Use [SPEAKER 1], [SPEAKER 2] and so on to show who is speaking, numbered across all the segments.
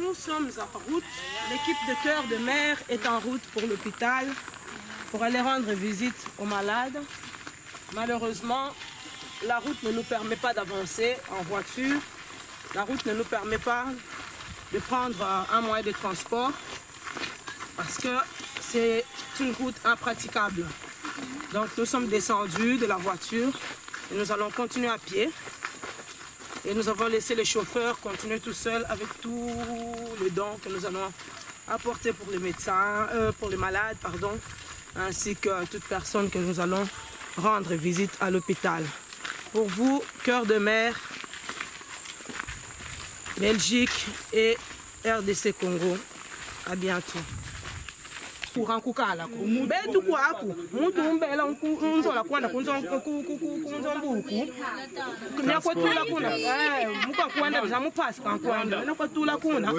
[SPEAKER 1] Nous sommes en route. L'équipe de Cœur de Mer est en route pour l'hôpital pour aller rendre visite aux malades. Malheureusement, la route ne nous permet pas d'avancer en voiture. La route ne nous permet pas de prendre un moyen de transport parce que c'est une route impraticable. Donc nous sommes descendus de la voiture et nous allons continuer à pied. Et nous avons laissé les chauffeurs continuer tout seuls avec tous les dons que nous allons apporter pour les médecins, pour les malades, pardon, ainsi que toute personne que nous allons rendre visite à l'hôpital. Pour vous, Cœur de Mer, Belgique et RDC Congo, à bientôt. Kuran kukala ko betu kwaku muntu umbela unzola kwanda kunzombuku kunyakotula kuna mukakwanda bzamuphasi kankwanda nakwatula kuna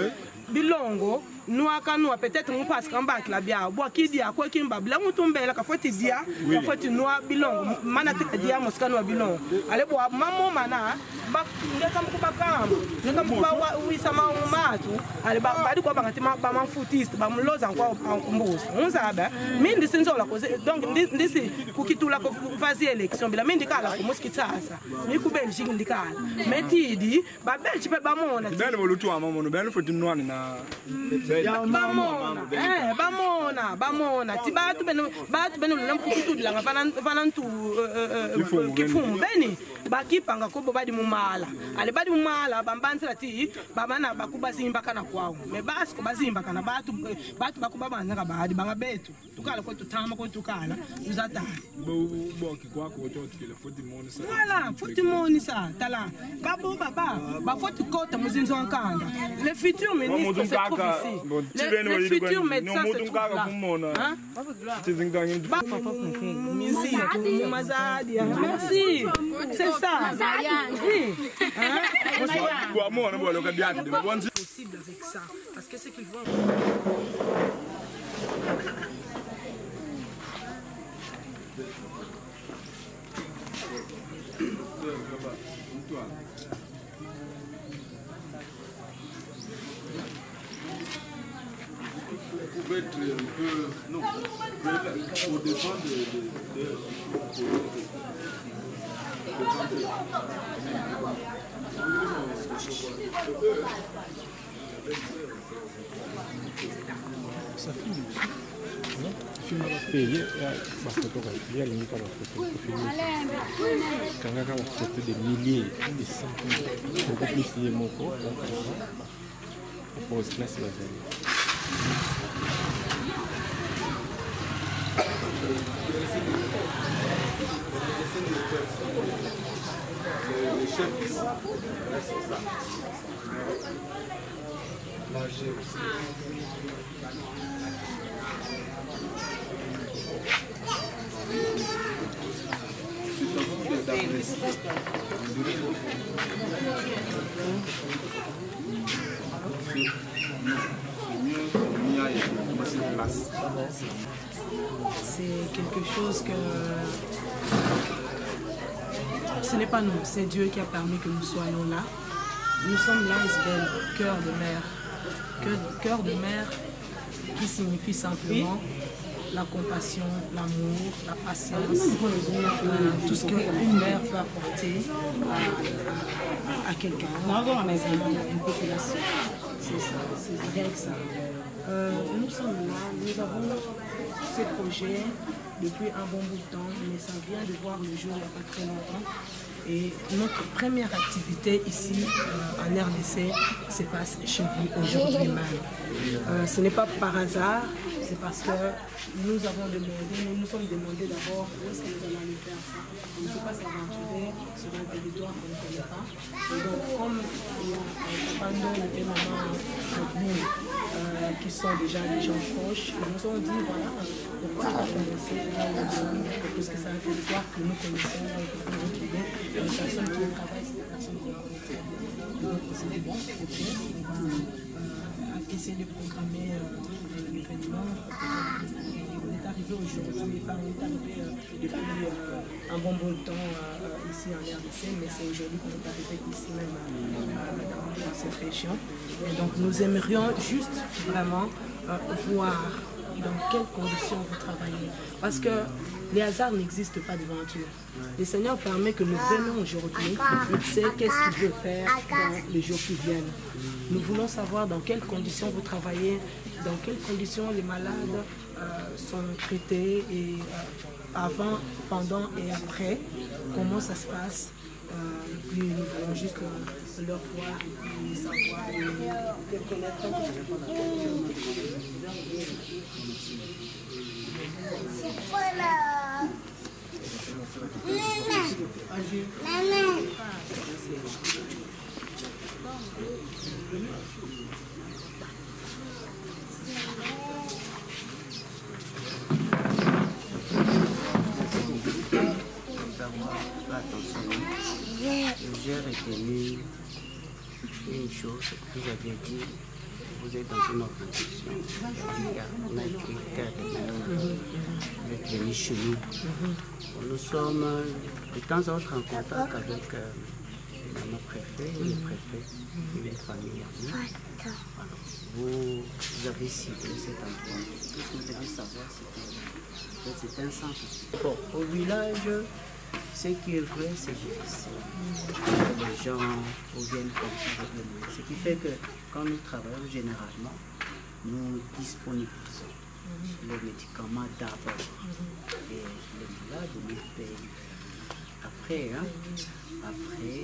[SPEAKER 1] bilongo nuaka nua peut-être muphasi kambaki la bia bwa kidia ko kimbabla muntu umbela ka foti dia ka foti nua bilongo mana dia moskano wa bilongo ale bwa mamo mana ba ngeka mukubakamba ngeka mukuba wisa matu ale badi ko bangati ba manfutiste ba muloza kwa mbuzi unzabe mindi sinzola ko donc ndisi kukitula ko fazi election bila mindi kala ko muskitasa ni ku Belgique ndikala metidi ba Belgique pe ba mona
[SPEAKER 2] bene bolutu amamono bene foti nwana na
[SPEAKER 1] bamona ti batu benu lamkukitudla vanantu kifumu beni bakipanga ko badi mumala ale badi mumala bambanzela ti bamana bakubazimba kana kwawo me basi ko bazimba kana batu bakubabanza ka badi banga betu tukala ko tutama ko tukala uzata
[SPEAKER 2] bo kikwako ototikele foti monisa
[SPEAKER 1] voilà foti monisa tala babo baba ba foti kota muzinzo nkanga le futur ministre se trouve ici le futur médecin se trouve là hein merci c'est ça oui possible avec ça parce que c'est qu'ils vont
[SPEAKER 3] Vous pouvez être un peu... Non, au dépend
[SPEAKER 2] ça filme. Filme la paye, ma photo, il y a limite à la photo. Quand on a photo des milliers, des centaines, beaucoup plus de mots, on pose place à la
[SPEAKER 3] les chefs ici, responsables. L'AG aussi.
[SPEAKER 1] C'est quelque chose que ce n'est pas nous, c'est Dieu qui a permis que nous soyons là. Nous sommes l'ASBL, Cœur de Mer. Cœur de Mer qui signifie simplement la compassion, l'amour, la patience, tout ce qu'une mère peut apporter à quelqu'un, à une population. C'est ça, c'est rien que ça. Nous sommes là, nous avons ce projet depuis un bon bout de temps, mais ça vient de voir le jour il n'y a pas très longtemps. Et notre première activité ici en RDC se passe chez vous aujourd'hui même. Ce n'est pas par hasard, c'est parce que nous avons demandé, nous nous sommes demandé d'abord où est-ce que nous allons aller faire ça. On ne peut pas s'aventurer sur un territoire qu'on ne connaît pas. Et donc comme il y a Pando et maman qui sont déjà des gens proches, nous nous sommes dit voilà, pourquoi pas commencer là où nous sommes, puisque c'est un territoire que nous connaissons, que nous retrouver. Les personnes qui travaillent, c'est des personnes qui ont été. on s'est dit bon, ok, on va essayer de programmer l'événement. On est arrivé aujourd'hui, enfin, on est arrivé depuis un bon bout de temps ici en RDC, mais c'est aujourd'hui qu'on est arrivé ici même dans cette région. Et donc nous aimerions juste vraiment voir dans quelles conditions vous travaillez. Parce que les hasards n'existent pas devant Dieu. Le Seigneur permet que nous venions aujourd'hui. Il sait qu'est-ce qu'il veut faire dans les jours qui viennent. Nous voulons savoir dans quelles conditions vous travaillez, dans quelles conditions les malades sont traités, et avant, pendant et après, comment ça se passe. Puis nous voulons juste leur voir et savoir et les connaître.
[SPEAKER 4] J'ai retenu une chose que vous avez dit. Vous êtes dans une organisation. On a écrit Cœur de Mère. Vous êtes venus chez nous. Nous sommes de temps en temps en contact avec nos préfets et les préfets et les familles. Vous avez ciblé cet endroit. Ce que vous devez savoir, c'est que c'est un centre. Bon, au village, ce qui est vrai, c'est difficile. Les gens viennent comme ça avec les moyens. Ce qui fait que quand nous travaillons généralement, nous disponibilisons les médicaments d'abord. Et les malades, nous payent après. Après,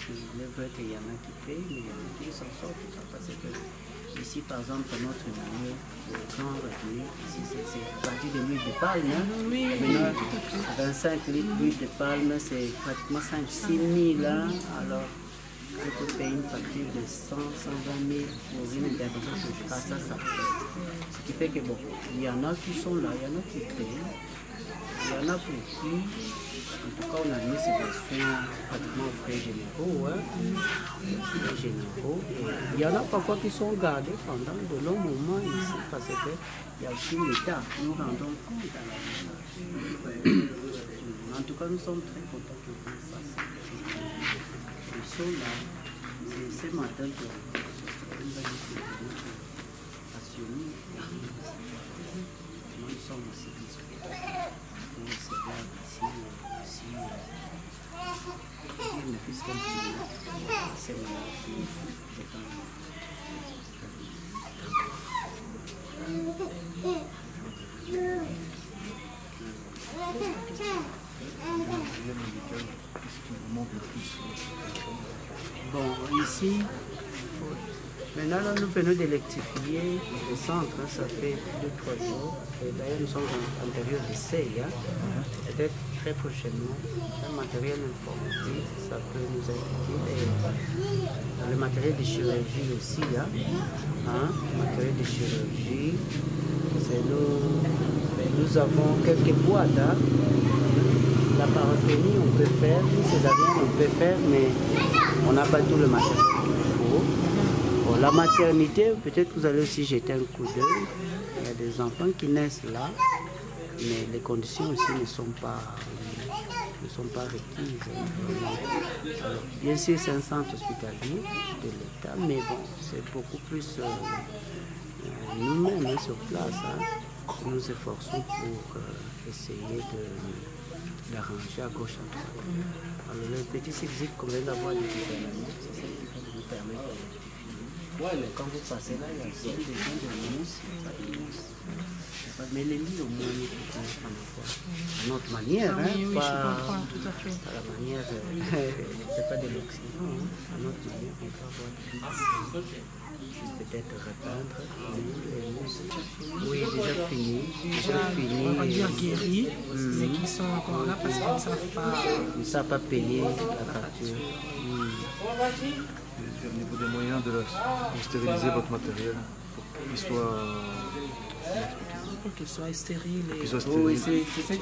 [SPEAKER 4] il est vrai qu'il y en a qui payent, mais il y en a qui s'en sortent. Parce que ici, par exemple, notre milieu, le grand revenu, ici, c'est à partir de l'huile de palme.
[SPEAKER 1] Oui,
[SPEAKER 4] maintenant, 25 litres d'huile de palme, c'est pratiquement 5-6 000. Alors, je peux payer une facture de 100, 120 000 pour une intervention que je passe à ça. Ce qui fait que, bon, il y en a qui sont là, il y en a qui payent, il y en a pour qui, en tout cas, on a mis ces soins pratiquement aux frais généraux. Et il y en a parfois qui sont gardés pendant de longs moments ici, parce qu'il y a aussi l'État. Nous rendons compte à la vie. En tout cas, nous sommes très contents que vous fassiez. Ils sont là. C'est ce matin que nous avons passionné. Nous sommes aussi disposés pour recevoir ici aussi ne fût-ce qu'un petit peu. C'est là qui bon, ici, maintenant là, nous venons d'électrifier le centre, ça fait 2-3 jours. Et d'ailleurs, nous sommes en période d'essai. Peut-être très prochainement, un matériel informatique, ça peut nous aider. Et le matériel de chirurgie aussi, le matériel de chirurgie, c'est nous avons quelques boîtes. La parodontie, on peut faire, les césariennes, on peut faire, mais on n'a pas tout le matériel qu'il faut. Bon, la maternité, peut-être que vous allez aussi jeter un coup d'œil. Il y a des enfants qui naissent là, mais les conditions aussi ne sont pas requises. Alors, bien sûr, c'est un centre hospitalier de l'État, mais bon, c'est beaucoup plus nous-mêmes sur place. Nous nous efforçons pour essayer d'arranger à gauche à droite. Alors, le petit exit qu'on vient d'avoir du gouvernement, c'est ça qui va nous permettre de rectifier. Mais quand vous passez là, il y a des gens de mousse, mais les lits au moins, nous pouvons en avoir. À notre manière,
[SPEAKER 1] oui,
[SPEAKER 4] pas,
[SPEAKER 1] je comprends, tout à fait.
[SPEAKER 4] à la manière, c'est pas de l'Occident, à notre manière, on peut avoir des lits. Peut-être repeindre les mousses. Oui, déjà fini.
[SPEAKER 1] On va dire guéris, mais qui sont encore là parce qu'ils ne savent pas
[SPEAKER 4] payer la facture.
[SPEAKER 3] Au niveau des moyens de stériliser votre matériel
[SPEAKER 2] qu'il soit...
[SPEAKER 1] Pour qu'il soit stérile. Et...
[SPEAKER 4] Oui, c'est ce que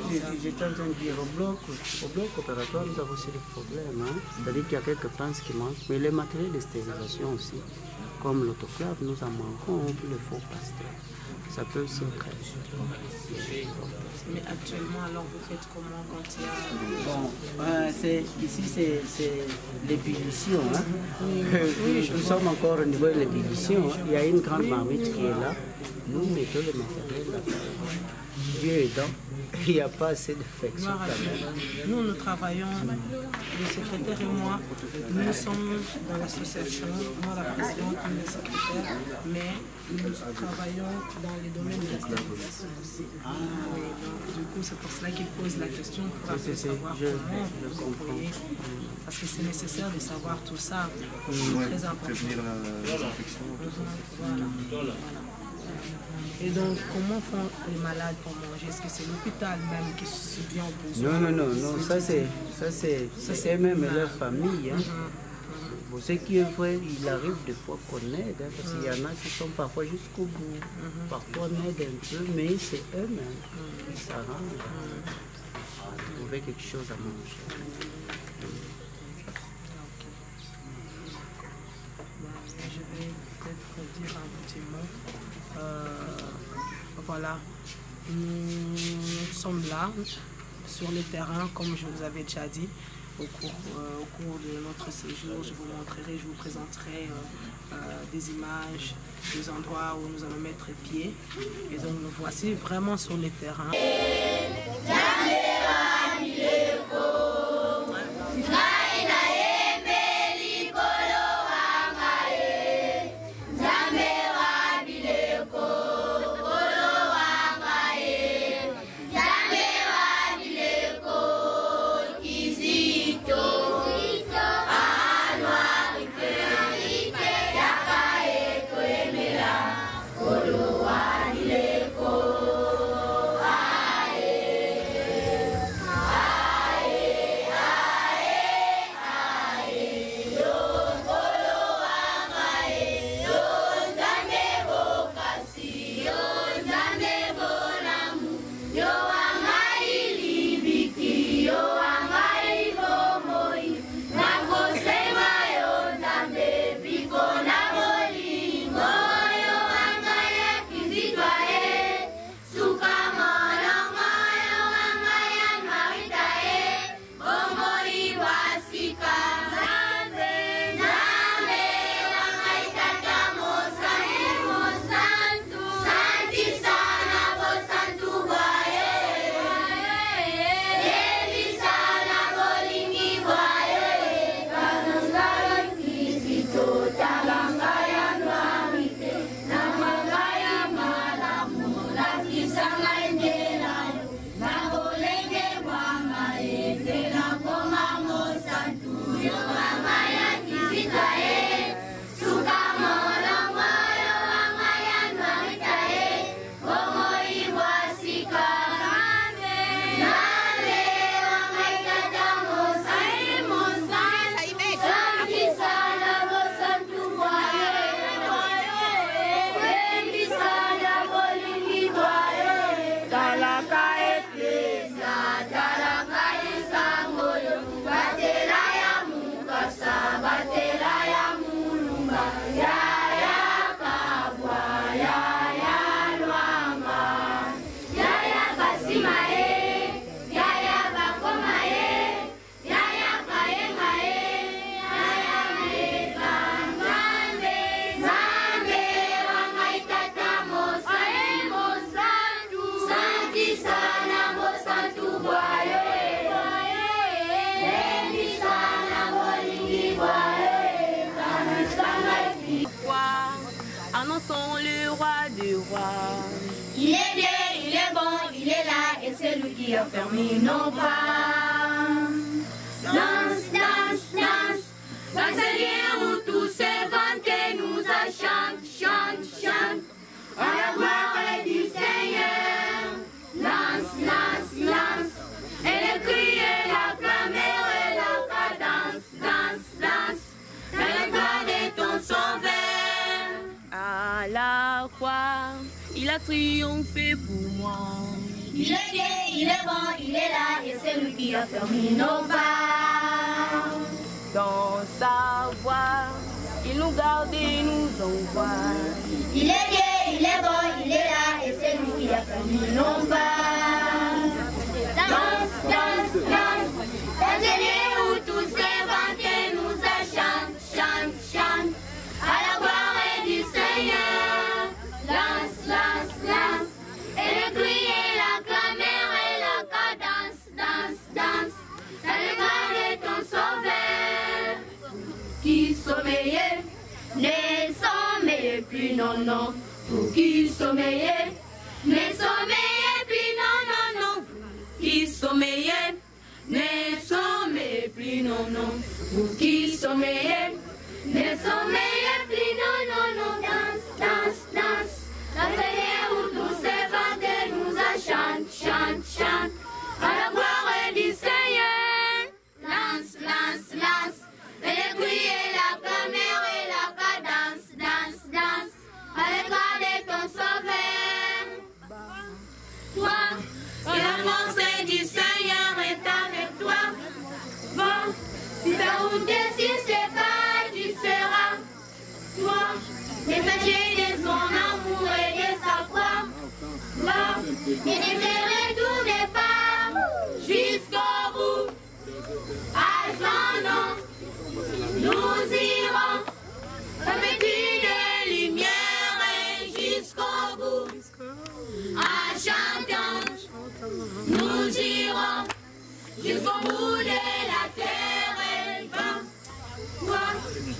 [SPEAKER 4] j'étais en train de dire. Au bloc opératoire, nous avons aussi des problèmes. Hein? C'est-à-dire qu'il y a quelques pinces qui manquent, mais les matériels de stérilisation aussi, comme l'autoclave, nous en manquons, puis le faux pasteur. Ça peut aussi être...
[SPEAKER 1] Mais actuellement, alors, vous faites comment quand il y a...
[SPEAKER 4] Bon, ici, c'est l'ébullition. Hein? Nous sommes encore au niveau de l'ébullition. Hein? Il y a une grande marmite qui est là. Nous mettons le matériel là. Dieu aidant, il n'y a pas assez d'infection.
[SPEAKER 1] Nous travaillons, le secrétaire et moi, nous sommes dans l'association, moi la présidente, nous les secrétaires, mais nous travaillons dans les domaines de la stérilisation aussi. Du coup, c'est pour cela qu'il pose la question pour savoir comment vous employez, parce que c'est nécessaire de savoir tout ça. C'est très important.
[SPEAKER 2] Prévenir les infections.
[SPEAKER 1] Voilà. Et donc, comment font les malades pour manger? Est-ce que c'est l'hôpital même qui subvient aux besoins?
[SPEAKER 4] Non, ça c'est même leur famille. Hein. Bon, ce qui est vrai, il arrive des fois qu'on aide, hein, parce qu'il y en a qui sont parfois jusqu'au bout. Parfois on aide un peu, mais c'est eux-mêmes qui s'arrangent à trouver quelque chose à manger.
[SPEAKER 1] Je vais peut-être dire un petit mot. Voilà, nous sommes là sur le terrain, comme je vous avais déjà dit, au cours de notre séjour. Je vous présenterai des images, des endroits où nous allons mettre pied. Et donc nous voici vraiment sur le terrain.
[SPEAKER 5] Annonçons le roi des rois.
[SPEAKER 6] Il est bien, il est bon, il est là, et c'est lui qui a fermé nos pas. Danse, danse, danse, dans ce lien où tous ces vantés nous chantent, chante, chante, à la gloire du Seigneur. Lance, lance, lance, et le cri et la clameur et la cadence, danse, danse, dans le gloire de ton sauveur.
[SPEAKER 5] À la croix, il a triomphé pour moi.
[SPEAKER 6] Il est bien, il est bon, il est là, et c'est lui qui a fermé nos pas.
[SPEAKER 5] Dans sa voix, il nous garde et nous envoie.
[SPEAKER 6] Il est bien, il est bon, il est là, et c'est lui qui a fermé nos pas. Danse, danse, danse, dansez où tous ces vantés nous chantent, chante, chante, à la gloire du Seigneur. Lance, lance, lance, et le cri et la clameur et la cadence, danse, danse, dans le bras de ton sauveur. Qui sommeillait, ne sommeillez plus, non, non. Vous qui sommeillez, ne sommeillez plus, non, non, non. Qui sommeillez, ne sommeillez plus, non, non. Vous qui sommeillez, ne sommeillez plus, non, non, non. Danse, danse, danse. Dansez où tous ces vantés nous chantent, chante, chante, à la gloire du Seigneur. Lance, lance, lance, et le cri et la clameur et la cadence, danse, danse, à l'égard de ton sauveur. Toi, que la force du Seigneur est avec toi. Va, si ta route si c'est pas, tu seras. Toi, messager de son amour et de sa croix. Va, et ne te retourne pas jusqu'au bout. À son nom, nous irons, revêtus de lumière et jusqu'au bout. En chantant, nous irons jusqu'au bout de la terre et va. Toi,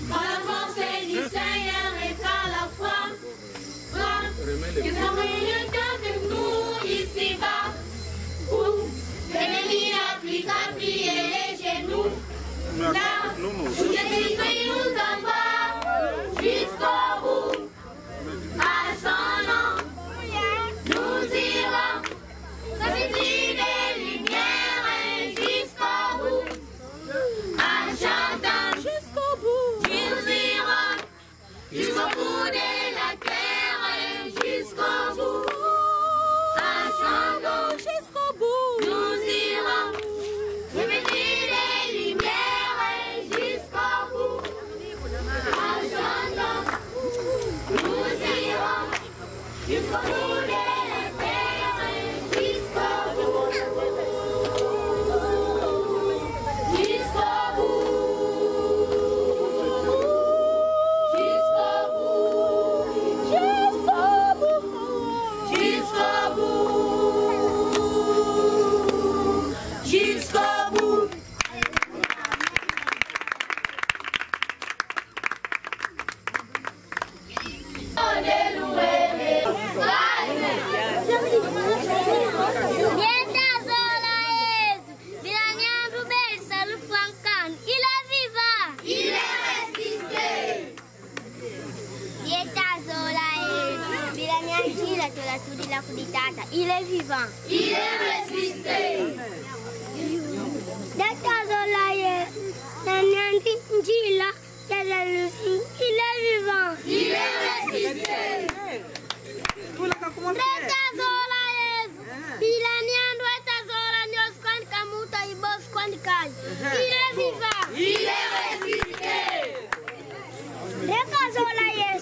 [SPEAKER 6] quand la force du Seigneur est à la foi, va, que son règne avec nous ici-bas. L'ennemi n'a plus qu'à plier les genoux. Là, où Jésus-Christ nous envoie jusqu'au bout. À son nom, nous irons, revêtus de lumière et jusqu'au bout. En chantant, jusqu'au bout, nous irons, jusqu'au bout de la terre et jusqu'au bout. En chantant, jusqu'au bout, nous irons, revêtus de lumière et jusqu'au bout. En chantant, nous irons, jusqu'au bout de la terre et jusqu'au bout. Jusqu'au bout. Jusqu'au bout. Jusqu'au bout. Jusqu'au bout.
[SPEAKER 7] Il est vivant.
[SPEAKER 6] Il est résisté.
[SPEAKER 7] Il est vivant.
[SPEAKER 6] Il est résisté.
[SPEAKER 7] Il est vivant.
[SPEAKER 6] Il est résisté.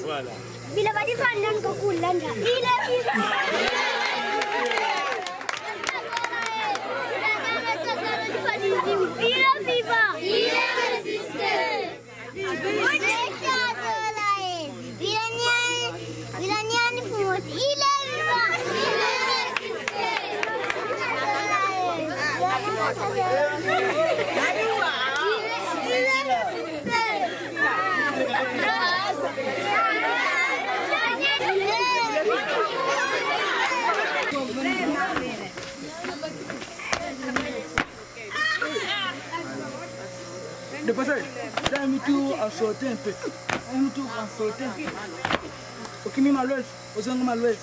[SPEAKER 7] Voilà. Il est vivant. Il est vivant.
[SPEAKER 6] Il est résisté.
[SPEAKER 8] De passage, j'ai un tour à sauter un peu. Un tour à sauter. Ok, mais malheureuse, aux angles malheureuse.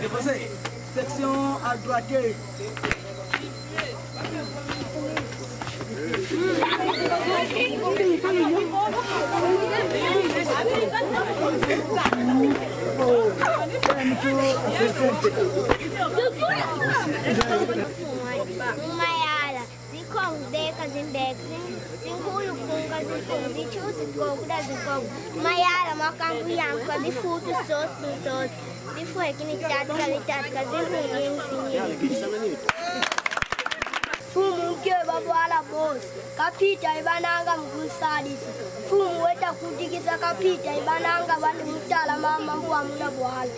[SPEAKER 8] Déposé. Section à droite.
[SPEAKER 7] Mayala, zikong deka zindexi, zinkulu kunga zinkulu zichu zikogu da zikogu. Mayala makambu yanka di futu sos, di fueki ni tatka zinkulu zinsinyi. Fumu mke babwala boss, kapita ibananga mkusadisi. Fumu weta kutikisa kapita ibananga bandi mutala mama mbuwa muna bwala.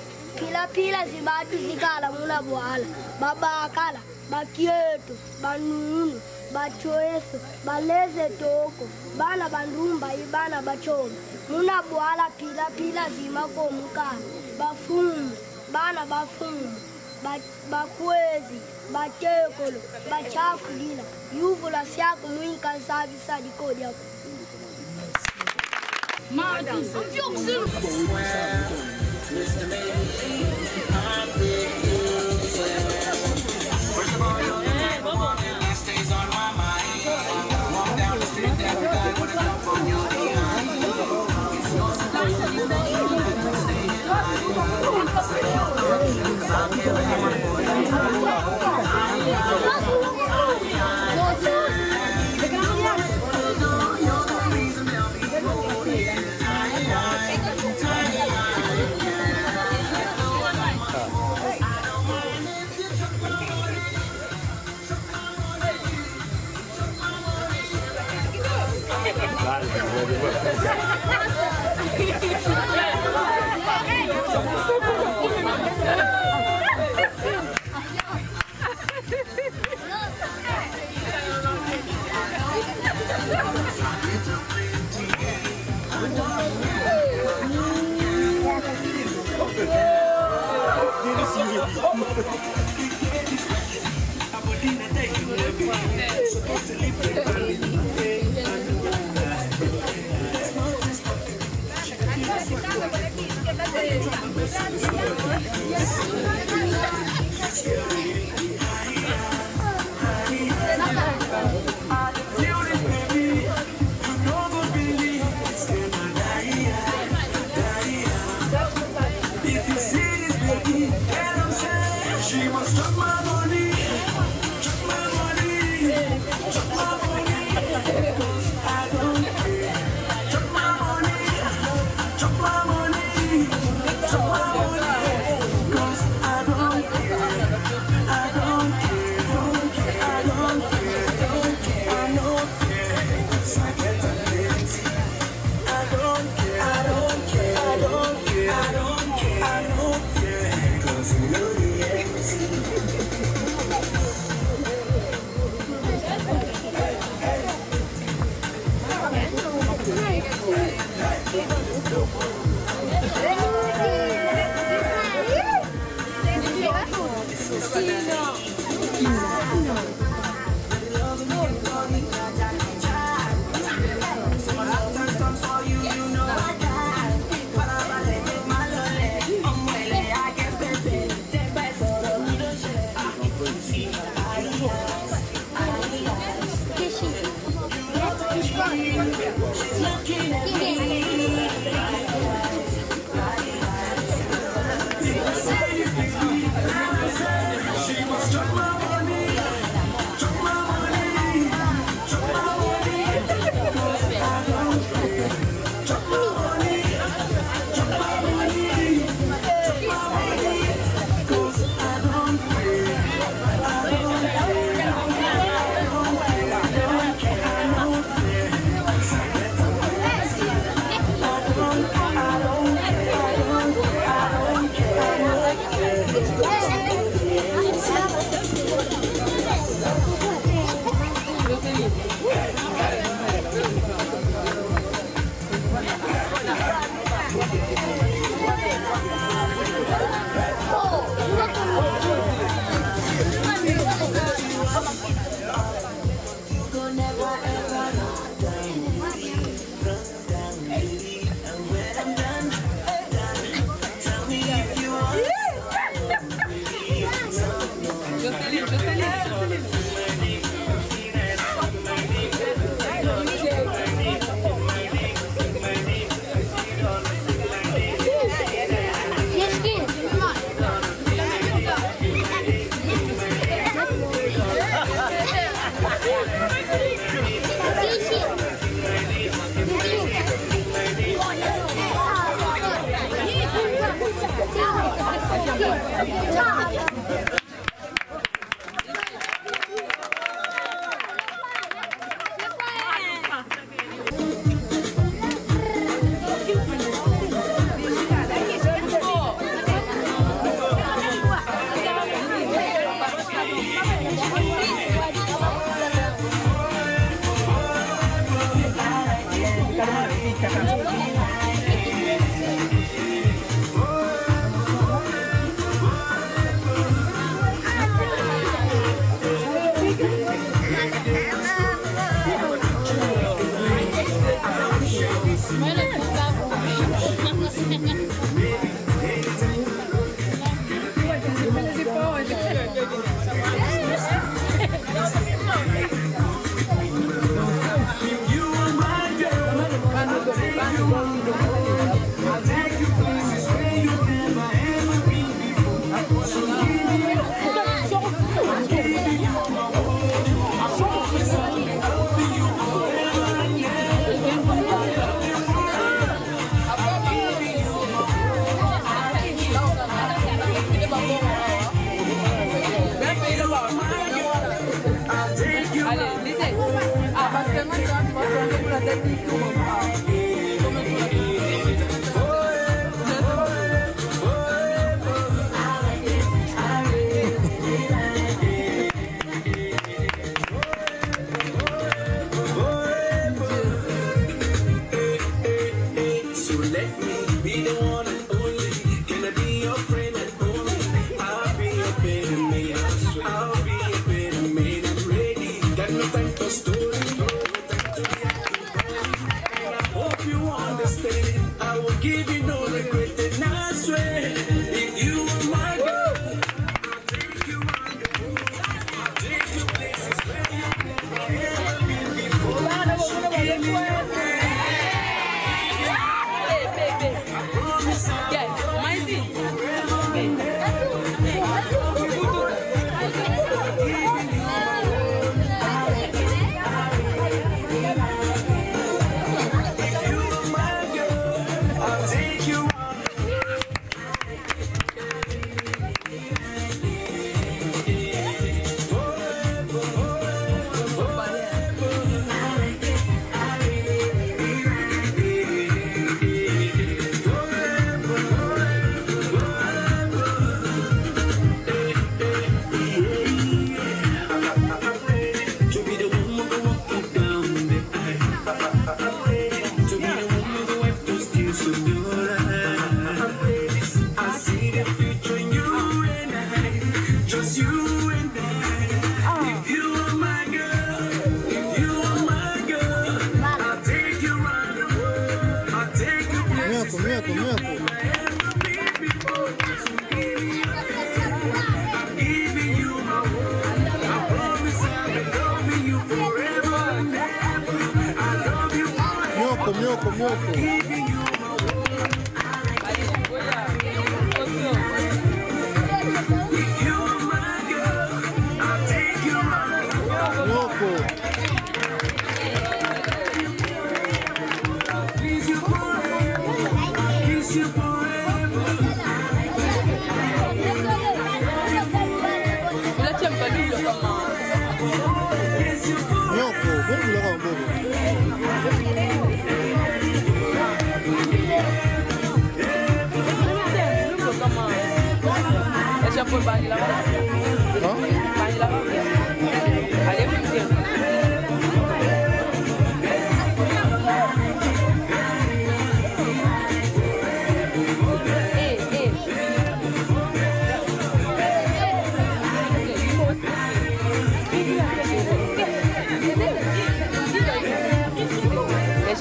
[SPEAKER 7] Pila zibatu zikala muna bwala. Baba akala, bakieto, banunu, bachoeso, baleze toko. Bana bandumba ibana bachoma. Muna bwala pila zima komukala. Bafumu, bana bafumu. Bakwezi, batekolo, bachafulila, yuvula siako mwinka sabisa dikodi yako.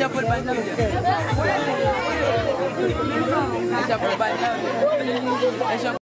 [SPEAKER 9] Japon banana. Japon banana.